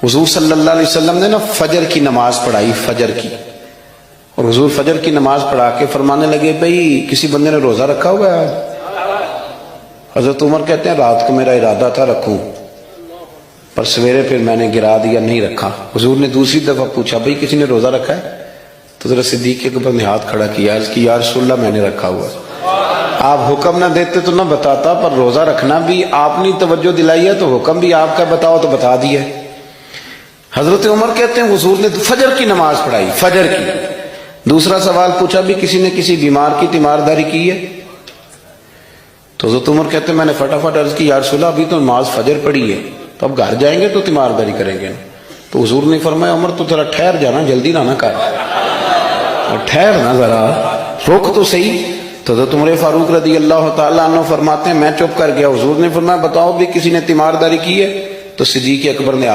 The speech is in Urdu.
حضور صلی اللہ علیہ وسلم نے نا فجر کی نماز پڑھائی، فجر کی، اور حضور فجر کی نماز پڑھا کے فرمانے لگے بھئی کسی بندے نے روزہ رکھا ہوا ہے؟ حضرت عمر کہتے ہیں رات کو میرا ارادہ تھا رکھوں، پر سویرے پھر میں نے گرا دیا، نہیں رکھا۔ حضور نے دوسری دفعہ پوچھا بھئی کسی نے روزہ رکھا ہے؟ تو حضرت صدیق اکبر نے ہاتھ کھڑا کیا، عرض کی یا رسول اللہ میں نے رکھا ہوا ہے۔ آپ حکم نہ دیتے تو نہ بتاتا، پر روزہ رکھنا بھی آپ نے توجہ دلائی ہے تو حکم بھی آپ کا بتاؤ تو بتا دیا۔ حضرت عمر کہتے ہیں حضور نے فجر کی نماز پڑھائی، فجر کی۔ دوسرا سوال پوچھا بھی کسی نے کسی بیمار کی تیمارداری کی ہے؟ تو حضرت عمر کہتے ہیں میں نے فٹافٹ عرض کی یا رسول اللہ ابھی تو نماز فجر پڑھی ہے، تو اب گھر جائیں گے تو تیمارداری کریں گے۔ تو حضور نے فرمایا عمر تو ذرا ٹھہر جانا، جلدی نہ کر، ٹھہر نا ذرا، رک تو صحیح۔ تو حضرت عمر فاروق رضی اللہ تعالیٰ عنہ فرماتے ہیں میں چپ کر گیا۔ حضور نے فرمایا بتاؤ بھی کسی نے تیمارداری کی ہے؟ تو صدیق اکبر نے